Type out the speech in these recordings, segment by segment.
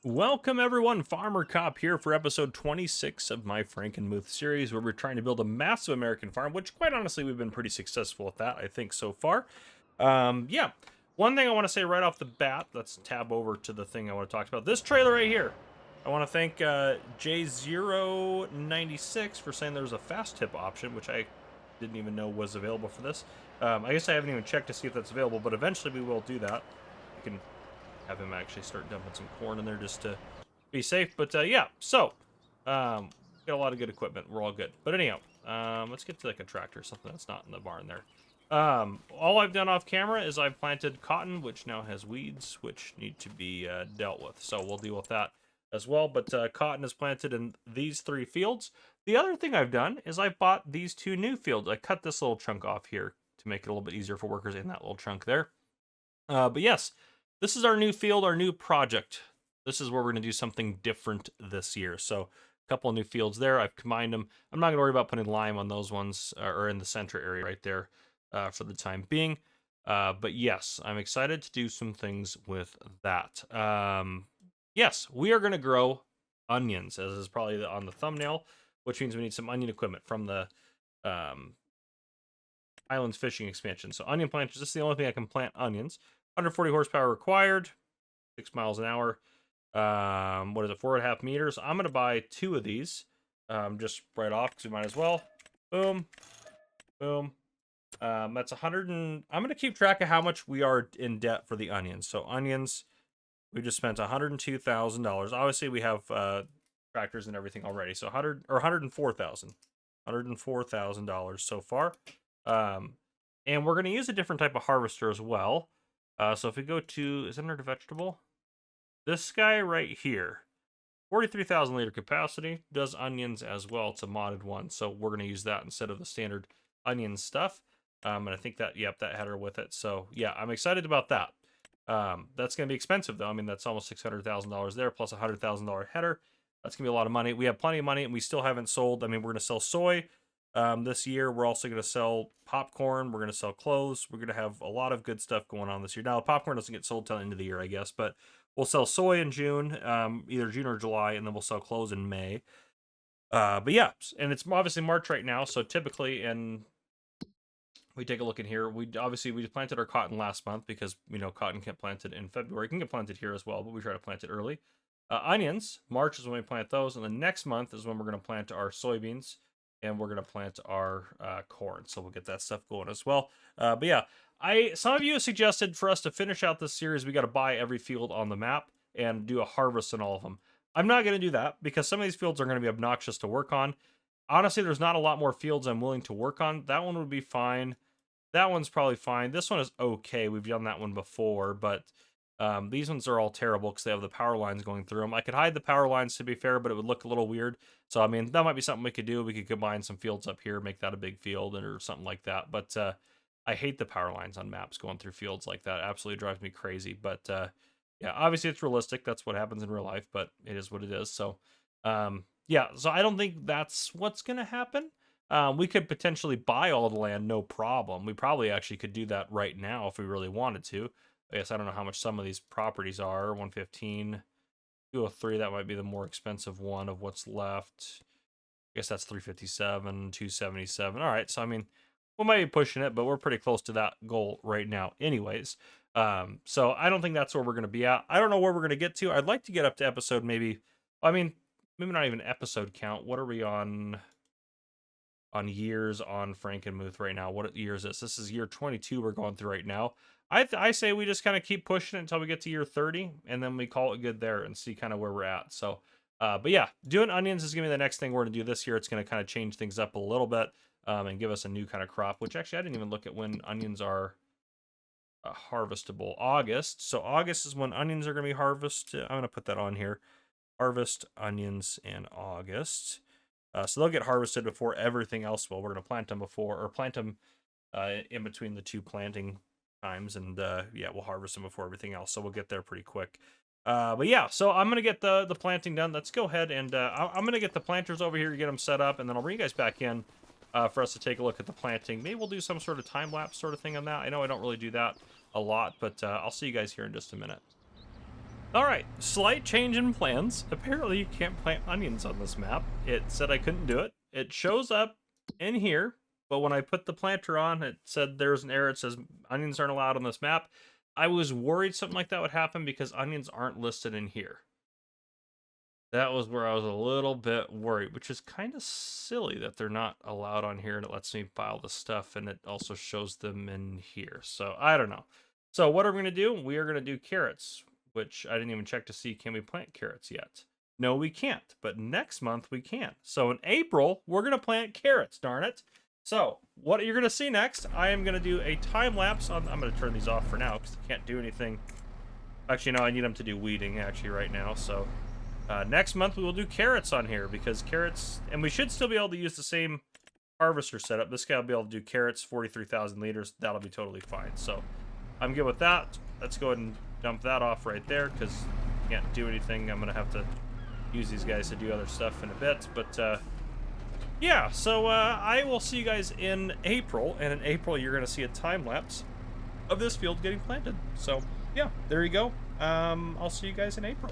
Welcome everyone, Farmer Cop here for episode 26 of my Frankenmuth series, where we're trying to build a massive American farm, which quite honestly we've been pretty successful at that, I think, so far. Yeah, one thing I want to say right off the bat, let's tab over to the thing I want to talk about. This trailer right here. I want to thank J096 for saying there was a fast tip option, which I didn't even know was available for this. I guess I haven't even checked to see if that's available, but eventually we will do that. You can have him actually start dumping some corn in there just to be safe. But yeah, so got a lot of good equipment. We're all good. But anyhow, let's get to like a tractor or something that's not in the barn there. All I've done off camera is I've planted cotton, which now has weeds, which need to be dealt with. So we'll deal with that as well. But cotton is planted in these 3 fields. The other thing I've done is I bought these 2 new fields. I cut this little chunk off here to make it a little bit easier for workers in that little chunk there. But yes, this is our new field, our new project. This is where we're going to do something different this year. So a couple of new fields there. I've combined them. I'm not going to worry about putting lime on those ones or in the center area right there for the time being. But yes, I'm excited to do some things with that. Yes, we are going to grow onions, as is probably on the thumbnail, which means we need some onion equipment from the Islands Fishing Expansion. So onion planters, this is the only thing I can plant onions. 140 horsepower required, 6 miles an hour. What is it, 4.5 meters? I'm going to buy 2 of these just right off because we might as well. Boom, boom. That's 100 and I'm going to keep track of how much we are in debt for the onions. So onions, we just spent $102,000. Obviously, we have tractors and everything already. So $104,000 so far. And we're going to use a different type of harvester as well. So if we go to, is it under vegetable? This guy right here, 43,000 liter capacity, does onions as well. It's a modded one, so we're going to use that instead of the standard onion stuff. And I think that, yep, that header with it. So yeah, I'm excited about that. That's going to be expensive though. I mean, that's almost $600,000 there, plus a $100,000 header. That's going to be a lot of money. We have plenty of money, and we still haven't sold. I mean, we're going to sell soy. This year, we're also going to sell popcorn. We're going to sell clothes. We're going to have a lot of good stuff going on this year. Now, the popcorn doesn't get sold till the end of the year, I guess, but we'll sell soy in June, either June or July, and then we'll sell clothes in May. But yeah, and it's obviously March right now, so typically, and we take a look in here, we planted our cotton last month because we know cotton get planted in February. It can get planted here as well, but we try to plant it early. Onions, March is when we plant those, and the next month is when we're going to plant our soybeans. And we're going to plant our corn. So we'll get that stuff going as well. But yeah, some of you have suggested for us to finish out this series, we got to buy every field on the map and do a harvest on all of them. I'm not going to do that because some of these fields are going to be obnoxious to work on. Honestly, there's not a lot more fields I'm willing to work on. That one would be fine. That one's probably fine. This one is okay. We've done that one before, but these ones are all terrible because they have the power lines going through them. I could hide the power lines, to be fair, but it would look a little weird. So, I mean, that might be something we could do. We could combine some fields up here, make that a big field or something like that. But I hate the power lines on maps going through fields like that. It absolutely drives me crazy. But yeah, obviously it's realistic. That's what happens in real life, but it is what it is. So, yeah, so I don't think that's what's going to happen. We could potentially buy all the land, no problem. We probably actually could do that right now if we really wanted to. I guess I don't know how much some of these properties are. 115, 203, that might be the more expensive one of what's left. I guess that's 357, 277. All right, so I mean, we might be pushing it, but we're pretty close to that goal right now anyways. So I don't think that's where we're going to be at. I don't know where we're going to get to. I'd like to get up to episode maybe not even episode count. What are we on years on Frankenmuth right now? What year is this? This is year 22 we're going through right now. I say we just kind of keep pushing it until we get to year 30, and then we call it good there and see kind of where we're at. So, but yeah, doing onions is going to be the next thing we're going to do this year. It's going to kind of change things up a little bit and give us a new kind of crop, which actually I didn't even look at when onions are harvestable. August. So August is when onions are going to be harvested. I'm going to put that on here. Harvest onions in August. So they'll get harvested before everything else will. We're going to plant them in between the 2 planting times, and yeah, we'll harvest them before everything else, so we'll get there pretty quick. But yeah, so I'm gonna get the planting done. Let's go ahead and I'm gonna get the planters over here to get them set up, and then I'll bring you guys back in for us to take a look at the planting. Maybe we'll do some sort of time lapse sort of thing on that. I know I don't really do that a lot, but I'll see you guys here in just a minute. All right, slight change in plans. Apparently, you can't plant onions on this map. It said I couldn't do it. It shows up in here, but when I put the planter on, it said there's an error. It says onions aren't allowed on this map. I was worried something like that would happen because onions aren't listed in here. That was where I was a little bit worried, which is kind of silly that they're not allowed on here and it lets me file the stuff and it also shows them in here. So I don't know. So what are we going to do? We are going to do carrots, which I didn't even check to see, can we plant carrots yet? No, we can't, but next month we can. So in April, we're going to plant carrots, darn it. So what you're going to see next, I am going to do a time lapse on, I'm going to turn these off for now because I can't do anything. Actually, no, I need them to do weeding actually right now. So next month we will do carrots on here because carrots, and we should still be able to use the same harvester setup. This guy will be able to do carrots, 43,000 liters. That'll be totally fine. So I'm good with that. Let's go ahead and dump that off right there because I can't do anything. I'm going to have to use these guys to do other stuff in a bit. But yeah, so I will see you guys in April. And in April, you're going to see a time lapse of this field getting planted. So yeah, there you go. I'll see you guys in April.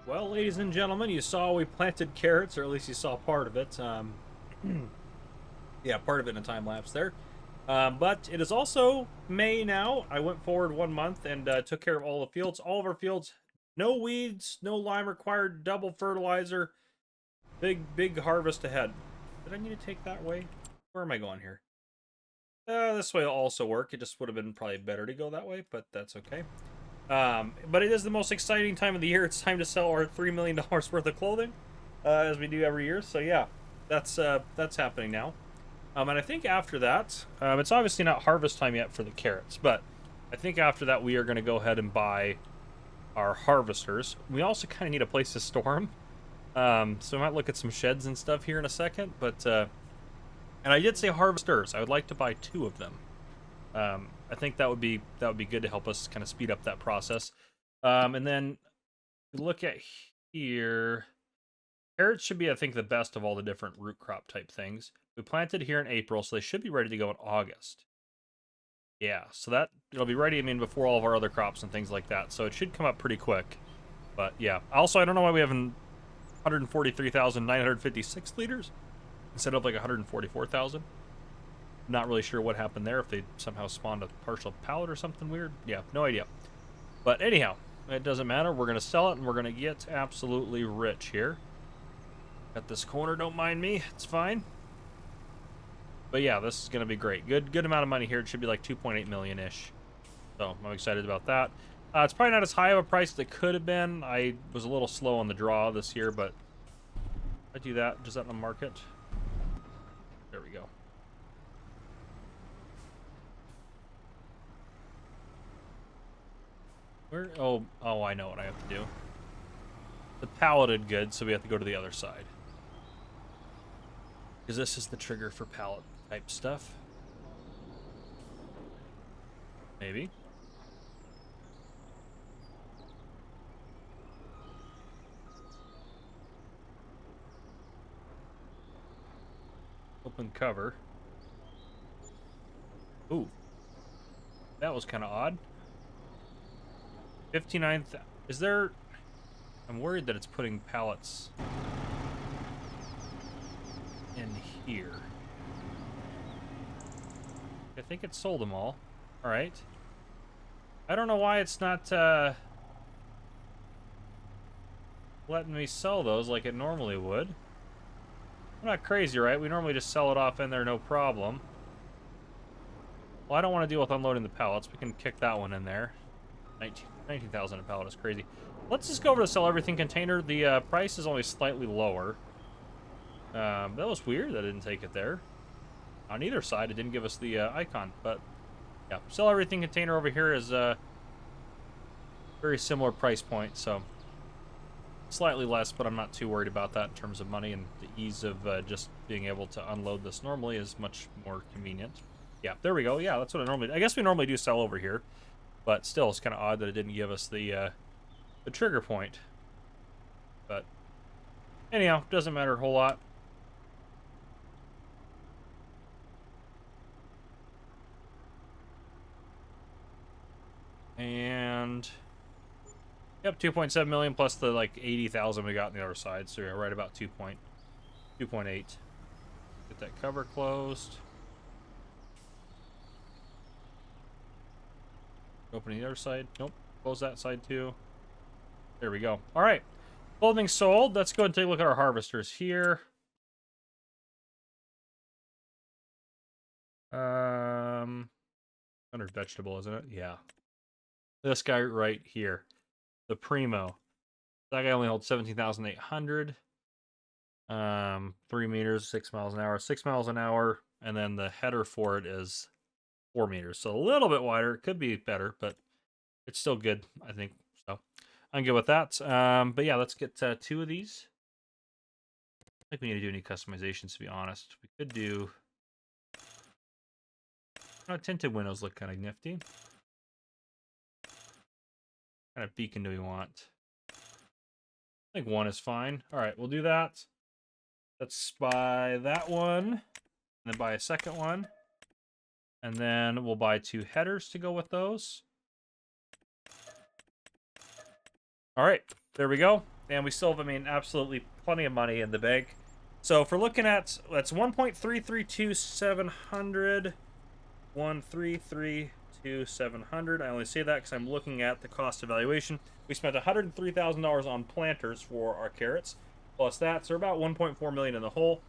Well, ladies and gentlemen, you saw we planted carrots, or at least you saw part of it. Yeah, part of it in a time lapse there. But it is also May now. I went forward 1 month and took care of all the fields. All of our fields, no weeds, no lime required, double fertilizer. Big harvest ahead. Did I need to take that way? Where am I going here? This way will also work. It just would have been probably better to go that way, but that's okay. But it is the most exciting time of the year. It's time to sell our $3 million worth of clothing, as we do every year. So yeah, that's happening now. And I think after that, it's obviously not harvest time yet for the carrots, but I think after that we are going to go ahead and buy our harvesters. We also kind of need a place to store them. So I might look at some sheds and stuff here in a second, but and I did say harvesters. I would like to buy 2 of them. I think that would be good to help us kind of speed up that process. And then look at here. Carrots should be, I think, the best of all the different root crop type things. We planted here in April, so they should be ready to go in August. Yeah, so it'll be ready, I mean, before all of our other crops and things like that. So it should come up pretty quick. But yeah, also, I don't know why we have 143,956 liters instead of like 144,000. Not really sure what happened there, if they somehow spawned a partial pallet or something weird. Yeah, no idea. But anyhow, it doesn't matter. We're going to sell it, and we're going to get absolutely rich here. Got this corner, don't mind me. It's fine. But yeah, this is going to be great. Good amount of money here. It should be like 2.8 million-ish. So I'm excited about that. It's probably not as high of a price as it could have been. I was a little slow on the draw this year, but if I do that, does that in the market? There we go. Where? Oh, I know what I have to do. The palleted goods, so we have to go to the other side. Because this is the trigger for pallet type stuff. Maybe. Open cover. Ooh. That was kind of odd. 59th. Is there... I'm worried that it's putting pallets in here. I think it sold them all. Alright. I don't know why it's not letting me sell those like it normally would. I'm not crazy, right? We normally just sell it off in there, no problem. Well, I don't want to deal with unloading the pallets. We can kick that one in there. 19,000 a pallet is crazy. Let's just go over to sell everything container. The price is only slightly lower. That was weird that I didn't take it there. On either side, it didn't give us the icon, but yeah, sell everything container over here is a very similar price point, so slightly less, but I'm not too worried about that in terms of money, and the ease of just being able to unload this normally is much more convenient. Yeah, there we go. Yeah, that's what I guess we normally do sell over here, but still, it's kind of odd that it didn't give us the trigger point. But anyhow, doesn't matter a whole lot. And yep, 2.7 million plus the like 80,000 we got on the other side, so you're right about 2.8. Get that cover closed. Open the other side. Nope. Close that side too. There we go. All right. Clothing sold. Let's go ahead and take a look at our harvesters here. Under vegetable, isn't it? Yeah. This guy right here. The Primo. That guy only holds 17,800. 3 meters, 6 miles an hour, 6 miles an hour, and then the header for it is 4 meters. So a little bit wider. It could be better, but it's still good, I think. So I'm good with that. But yeah, let's get 2 of these. I think we need to do any customizations, to be honest. We could do... tinted windows look kind of nifty. What kind of beacon do we want? I think 1 is fine. All right, we'll do that. Let's buy that one, and then buy a second one. And then we'll buy 2 headers to go with those. All right, there we go. And we still have, I mean, absolutely plenty of money in the bank. So if we're looking at, that's 1.332700, 1.332700. I only say that because I'm looking at the cost evaluation. We spent $103,000 on planters for our carrots, plus that, so we're about 1.4 million in the hole.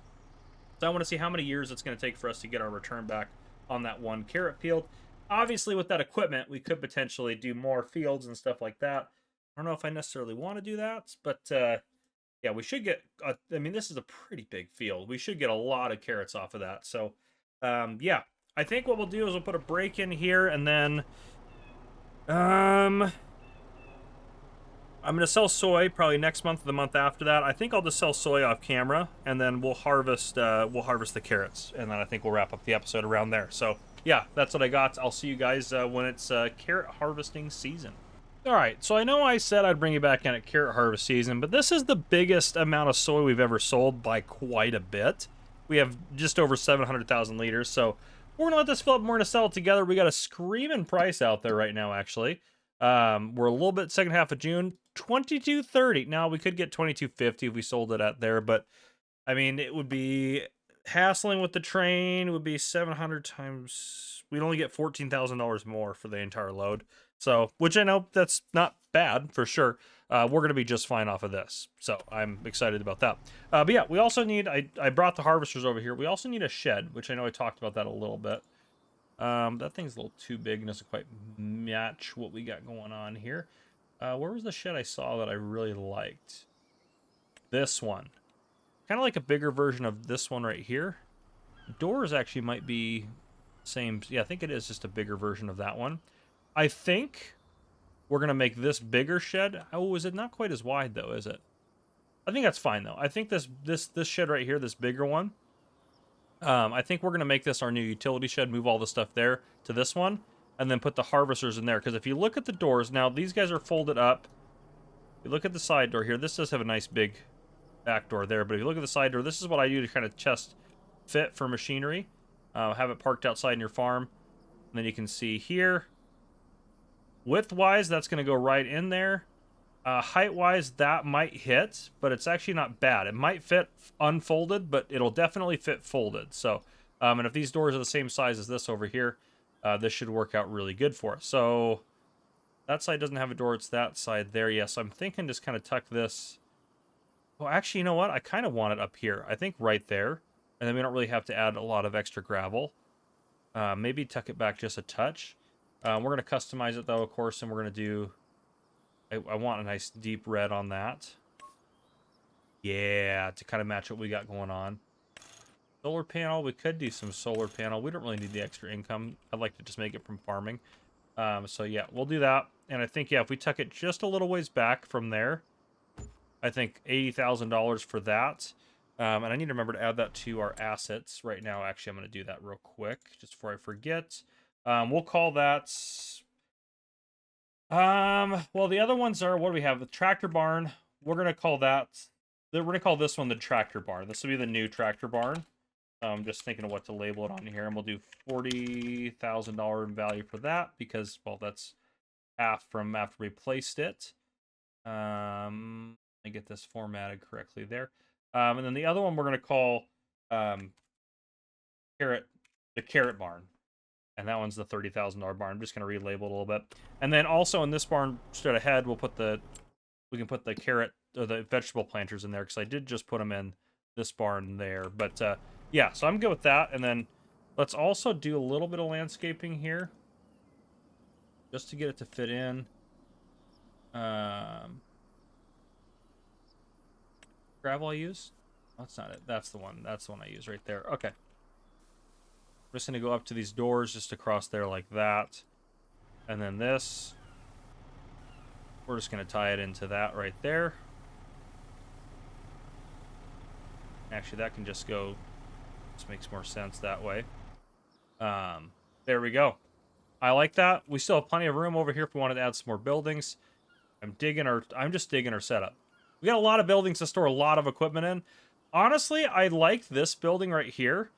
So I want to see how many years it's going to take for us to get our return back on that 1 carrot field. Obviously, with that equipment, we could potentially do more fields and stuff like that. I don't know if I necessarily want to do that, but yeah, we should get, I mean, this is a pretty big field. We should get a lot of carrots off of that. So, yeah, I think what we'll do is we'll put a break in here, and then, I I'm going to sell soy probably next month or the month after that. I think I'll just sell soy off camera, and then we'll harvest the carrots, and then I think we'll wrap up the episode around there. So yeah, that's what I got. I'll see you guys when it's carrot harvesting season. All right, so I know I said I'd bring you back in at carrot harvest season, but this is the biggest amount of soy we've ever sold by quite a bit. We have just over 700,000 liters, so we're going to let this fill up and we're going to sell it together. We got a screaming price out there right now, actually. We're a little bit second half of June, 22.30. Now, we could get 22.50 if we sold it at there, but, I mean, it would be hassling with the train. It would be 700 times... We'd only get $14,000 more for the entire load. So, which I know that's not bad for sure. We're going to be just fine off of this. So I'm excited about that. But yeah, we also need, I brought the harvesters over here. We also need a shed, which I know I talked about that a little bit. That thing's a little too big and doesn't quite match what we got going on here. Where was the shed I saw that I really liked? This one. Kind of like a bigger version of this one right here. The doors actually might be same. Yeah, I think it is just a bigger version of that one. I think we're going to make this bigger shed. Oh, is it not quite as wide, though, is it? I think that's fine, though. I think this shed right here, this bigger one, I think we're going to make this our new utility shed, move all the stuff there to this one, and then put the harvesters in there. Because if you look at the doors, now these guys are folded up. If you look at the side door here, this does have a nice big back door there. But if you look at the side door, this is what I do to kind of chest fit for machinery. Have it parked outside in your farm. And then you can see here, width-wise, that's going to go right in there. Height-wise, that might hit, but it's actually not bad. It might fit unfolded, but it'll definitely fit folded. So, and if these doors are the same size as this over here, this should work out really good for us. So, that side doesn't have a door. It's that side there. Yes, I'm thinking just kind of tuck this. Well, actually, you know what? I kind of want it up here. I think right there. And then we don't really have to add a lot of extra gravel. Maybe tuck it back just a touch. We're going to customize it, though, of course, and we're going to do... I want a nice deep red on that. Yeah, to kind of match what we got going on. Solar panel, we could do some solar panel. We don't really need the extra income. I'd like to just make it from farming. So, yeah, we'll do that. And I think, yeah, if we tuck it just a little ways back from there, I think $80,000 for that. And I need to remember to add that to our assets right now. Actually, I'm going to do that real quick, just before I forget. We'll call that... well, the other ones are, what do we have? The tractor barn. We're going to call that... We're going to call this one the tractor barn. This will be the new tractor barn. I'm just thinking of what to label it on here. And we'll do $40,000 in value for that because, well, that's half from after we placed it. I get this formatted correctly there. And then the other one we're going to call the carrot barn. And that one's the $30,000 barn. I'm just going to relabel it a little bit. And then also in this barn straight ahead, we can put the carrot or the vegetable planters in there because I did just put them in this barn there. But yeah, so I'm good with that. And then let's also do a little bit of landscaping here just to get it to fit in. Gravel I use? That's not it. That's the one. That's the one I use right there. Okay. I'm just going to go up to these doors just across there like that. And then this. We're just going to tie it into that right there. Actually, that can just go... This makes more sense that way. There we go. I like that. We still have plenty of room over here if we wanted to add some more buildings. I'm just digging our setup. We got a lot of buildings to store a lot of equipment in. Honestly, I like this building right here,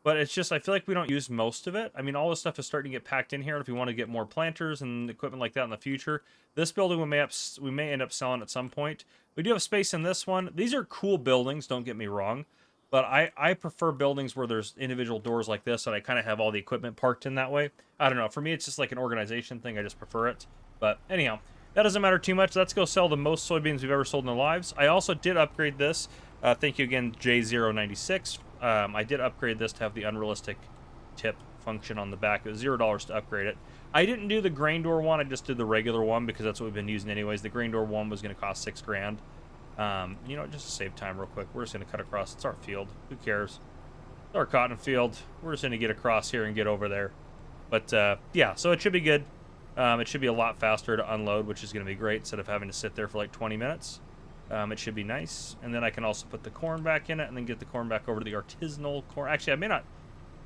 but it's just, I feel like we don't use most of it. I mean, all this stuff is starting to get packed in here. If we want to get more planters and equipment like that in the future, this building we may end up selling at some point. We do have space in this one. These are cool buildings, don't get me wrong, but I prefer buildings where there's individual doors like this and I kind of have all the equipment parked in that way. I don't know. For me, it's just like an organization thing. I just prefer it. But anyhow, that doesn't matter too much. Let's go sell the most soybeans we've ever sold in our lives. I also did upgrade this. Thank you again, J096. I did upgrade this to have the unrealistic tip function on the back. It was $0 to upgrade it. I didn't do the grain door one. I just did the regular one because that's what we've been using anyways. The grain door one was going to cost $6 grand. You know, just to save time real quick, we're just going to cut across. It's our field. Who cares? It's our cotton field. We're just going to get across here and get over there. But, yeah, so it should be good. It should be a lot faster to unload, which is going to be great instead of having to sit there for like 20 minutes. It should be nice. And then I can also put the corn back in it and then get the corn back over to the artisanal corn. Actually, I may not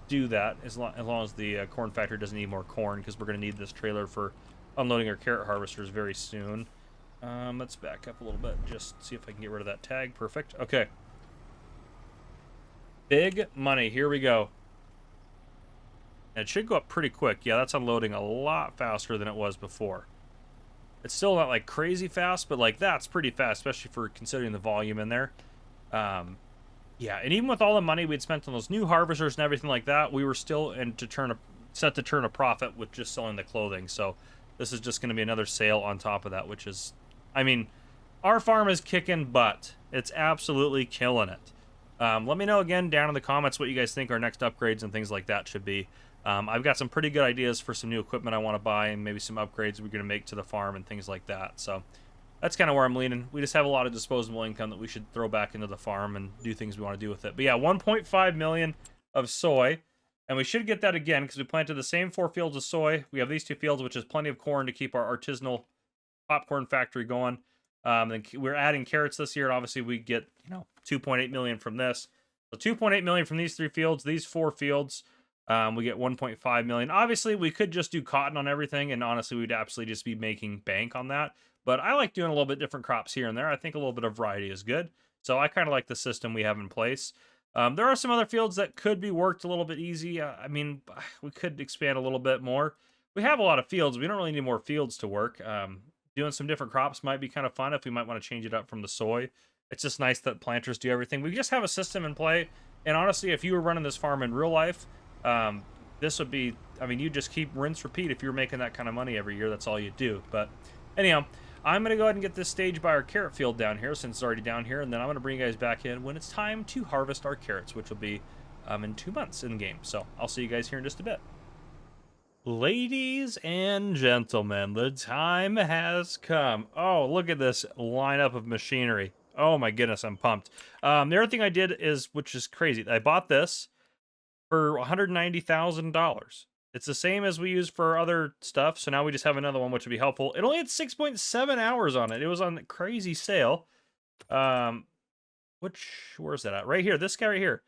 do that as long as the corn factory doesn't need more corn, because we're going to need this trailer for unloading our carrot harvesters very soon. Let's back up a little bit, just see if I can get rid of that tag. Perfect. Okay. Big money. Here we go. And it should go up pretty quick. Yeah, that's unloading a lot faster than it was before. It's still not like crazy fast, but like that's pretty fast, especially for considering the volume in there. Yeah, and even with all the money we'd spent on those new harvesters and everything like that, we were still set to turn a profit with just selling the clothing. So this is just going to be another sale on top of that, which is, I mean, our farm is kicking butt. It's absolutely killing it. Let me know again down in the comments what you guys think our next upgrades and things like that should be. I've got some pretty good ideas for some new equipment I want to buy, and maybe some upgrades we're going to make to the farm and things like that. So that's kind of where I'm leaning. We just have a lot of disposable income that we should throw back into the farm and do things we want to do with it. But yeah, 1.5 million of soy, and we should get that again because we planted the same 4 fields of soy. We have these 2 fields, which is plenty of corn to keep our artisanal popcorn factory going. Then we're adding carrots this year, and obviously we get 2.8 million from this. So 2.8 million from these 3 fields, these 4 fields. We get 1.5 million. Obviously, we could just do cotton on everything, and honestly, we'd absolutely just be making bank on that. But I like doing a little bit different crops here and there. I think a little bit of variety is good. So I kind of like the system we have in place. There are some other fields that could be worked a little bit easy. I mean, we could expand a little bit more. We have a lot of fields. We don't really need more fields to work. Doing some different crops might be kind of fun if we might want to change it up from the soy. It's just nice that planters do everything. We just have a system in play. And honestly, if you were running this farm in real life, this would be, I mean, you just keep rinse, repeat. If you're making that kind of money every year, that's all you do. But anyhow, I'm going to go ahead and get this stage by our carrot field down here, since it's already down here. And then I'm going to bring you guys back in when it's time to harvest our carrots, which will be in 2 months in game. So I'll see you guys here in just a bit. Ladies and gentlemen, the time has come. Oh, look at this lineup of machinery. Oh my goodness, I'm pumped. The other thing I did is, which is crazy, I bought this for $190,000. It's the same as we use for other stuff, so now we just have another one, which would be helpful. It only had 6.7 hours on it. It was on a crazy sale. Where's that at? Right here, this guy right here.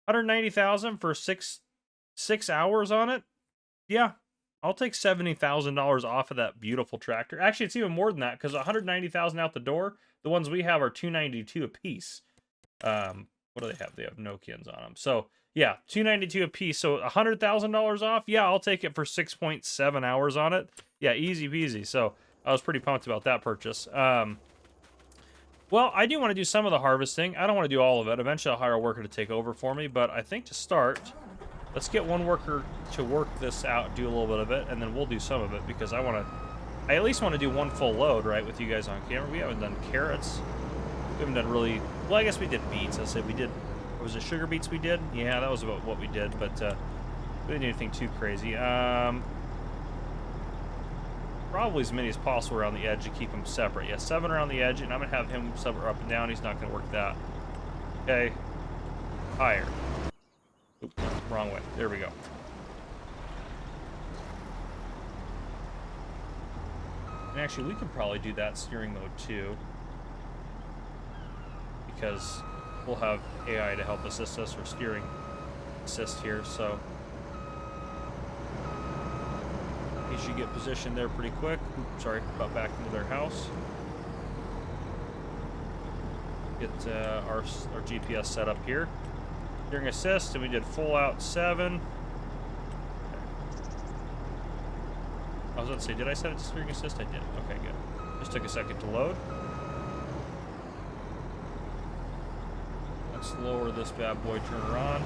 190,000 for six hours on it. Yeah, I'll take $70,000 off of that beautiful tractor. Actually, it's even more than that, because 190,000 out the door. The ones we have are 292 a piece. What do they have? They have Nokians on them. So yeah, 292 a piece. So $100,000 off. Yeah, I'll take it for 6.7 hours on it. Yeah, easy peasy. So I was pretty pumped about that purchase. Well, I do want to do some of the harvesting. I don't want to do all of it. Eventually, I'll hire a worker to take over for me. But I think to start, let's get one worker to work this out, do a little bit of it, and then we'll do some of it, because I at least want to do one full load, right, with you guys on camera. We haven't done carrots. We haven't done really, well, I guess we did beets. I said we did, was it sugar beets we did? Yeah, that was about what we did, but we didn't do anything too crazy. Probably as many as possible around the edge to keep them separate. Yeah, 7 around the edge, and I'm going to have him separate up and down. He's not going to work that. Okay. Higher. Oop, wrong way. There we go. And actually, we could probably do that steering mode too, because we'll have AI to help assist us, or steering assist here, so he should get positioned there pretty quick. Oops, sorry, about back into their house. Get our GPS set up here. Steering assist, and we did full out 7. I was about to say, did I set it to steering assist? I did. Okay, good. Just took a second to load. Let's lower this bad boy, turn her on.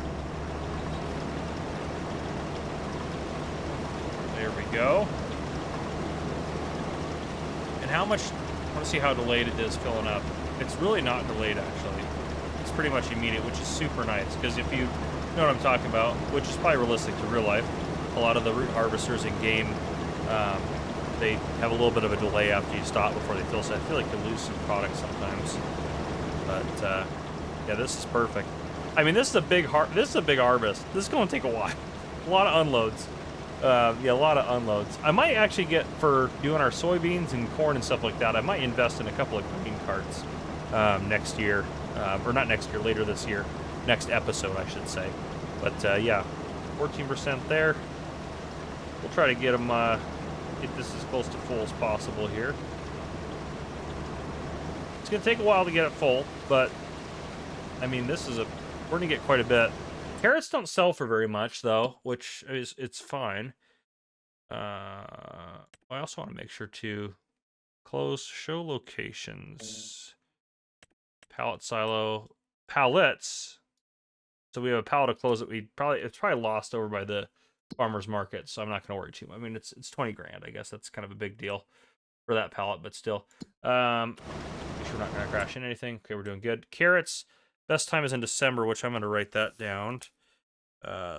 There we go. And how much, I want to see how delayed it is filling up. It's really not delayed, actually. It's pretty much immediate, which is super nice, because if you know what I'm talking about, which is probably realistic to real life, a lot of the root harvesters in game, they have a little bit of a delay after you stop before they fill, so I feel like you lose some product sometimes. But yeah, this is perfect. I mean, this is a big harvest. This is going to take a while. A lot of unloads. Yeah, a lot of unloads. I might actually get, for doing our soybeans and corn and stuff like that, I might invest in a couple of grain carts next year. Or not next year, later this year. Next episode, I should say. But yeah, 14% there. We'll try to get them, get this as close to full as possible here. It's going to take a while to get it full, but I mean, we're going to get quite a bit. Carrots don't sell for very much, though, which is, it's fine. I also want to make sure to close show locations. Pallet silo. Pallets. So we have a pallet to close that it's probably lost over by the farmer's market, so I'm not going to worry too much. I mean, it's 20 grand, I guess. That's kind of a big deal for that pallet, but still. Make sure we're not going to crash in anything. Okay, we're doing good. Carrots. Best time is in December, which I'm going to write that down.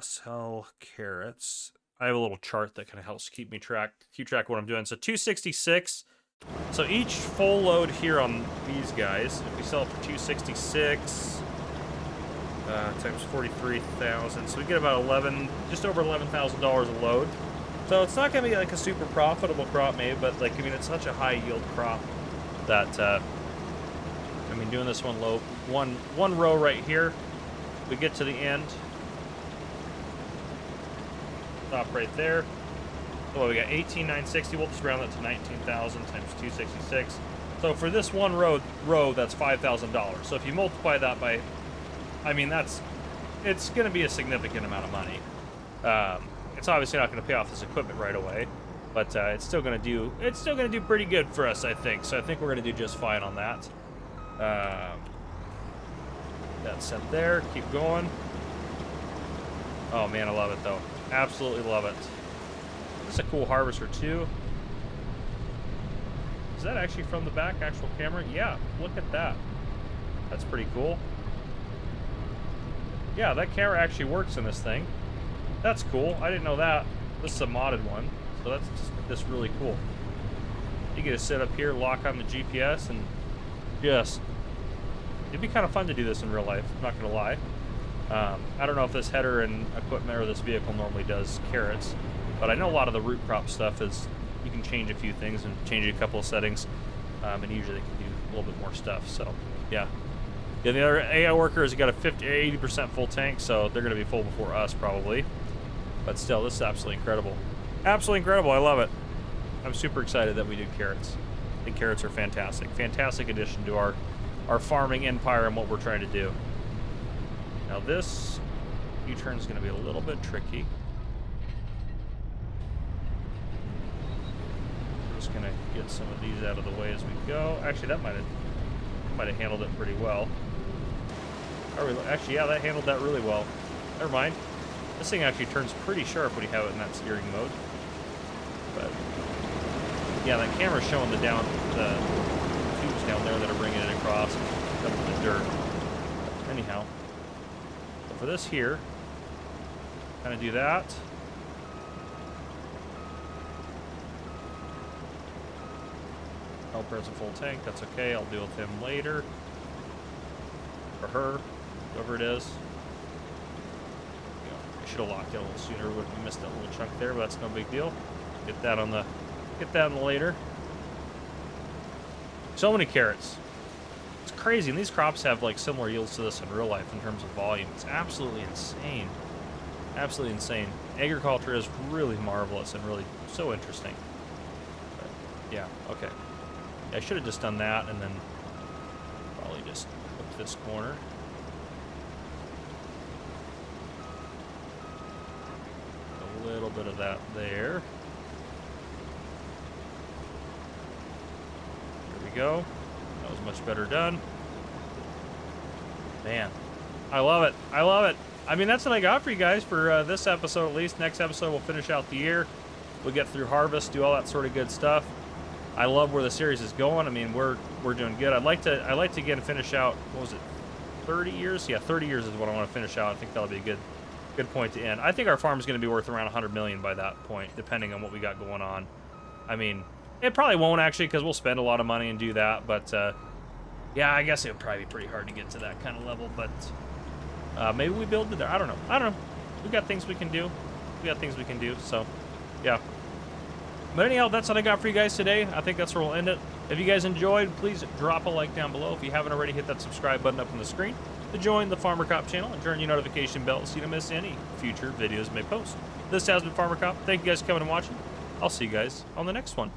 Sell carrots. I have a little chart that kind of helps keep track of what I'm doing. So 266. So each full load here on these guys, if we sell it for 266 times 43,000, so we get about just over $11,000 a load. So it's not going to be like a super profitable crop, maybe, but like, I mean, it's such a high yield crop that I mean, doing this one row right here, we get to the end. Stop right there. So we got 18,960. We'll just round that to 19,000 times 266. So for this one row, that's $5,000. So if you multiply that by, I mean, it's going to be a significant amount of money. It's obviously not going to pay off this equipment right away, but it's still going to do pretty good for us, I think. So I think we're going to do just fine on that. That's set there. Keep going. Oh man, I love it though. Absolutely love it. This is a cool harvester too. Is that actually from the back actual camera? Yeah, look at that. That's pretty cool. Yeah, that camera actually works in this thing. That's cool. I didn't know that. This is a modded one, so that's just really cool. You get to sit up here, lock on the GPS, and just, it'd be kind of fun to do this in real life, I'm not gonna lie. I don't know if this header and equipment or this vehicle normally does carrots, but I know a lot of the root crop stuff is, you can change a few things and change a couple of settings, and usually they can do a little bit more stuff, so yeah. Yeah, the other AI worker has got a 50 or 80% full tank, so they're gonna be full before us probably. But still, this is absolutely incredible. Absolutely incredible, I love it. I'm super excited that we do carrots. I think carrots are fantastic. Fantastic addition to our farming empire and what we're trying to do. Now this U-turn is going to be a little bit tricky. We're just going to get some of these out of the way as we go. Actually, that might have handled it pretty well. Actually, yeah, that handled that really well. Never mind. This thing actually turns pretty sharp when you have it in that steering mode. But yeah, that camera's showing the tubes down there that are bringing it across and up the dirt. Anyhow, so for this here, kind of do that. Helper has a full tank. That's okay. I'll deal with him later. Or her, whoever it is. I should have locked in a little sooner. We missed that little chunk there, but that's no big deal. Get that on the later. So many carrots. It's crazy, and these crops have like similar yields to this in real life in terms of volume. It's absolutely insane. Absolutely insane. Agriculture is really marvelous and really so interesting. But, yeah, okay. I should have just done that and then probably just hook this corner. A little bit of that there. There we go. That was much better done. Man, I love it. I love it. I mean, that's what I got for you guys for this episode at least. Next episode, we'll finish out the year. We'll get through harvest, do all that sort of good stuff. I love where the series is going. I mean, we're doing good. I'd like to again finish out, what was it, 30 years? Yeah, 30 years is what I want to finish out. I think that'll be a good point to end. I think our farm is going to be worth around 100 million by that point, depending on what we got going on. I mean, it probably won't actually because we'll spend a lot of money and do that, but yeah, I guess it would probably be pretty hard to get to that kind of level, but maybe we build it there. I don't know. We got things we can do. So yeah. But anyhow, that's what I got for you guys today. I think that's where we'll end it. If you guys enjoyed, please drop a like down below. If you haven't already, hit that subscribe button up on the screen to join the Farmer Cop channel and turn your notification bell so you don't miss any future videos may post. This has been Farmer Cop. Thank you guys for coming and watching. I'll see you guys on the next one.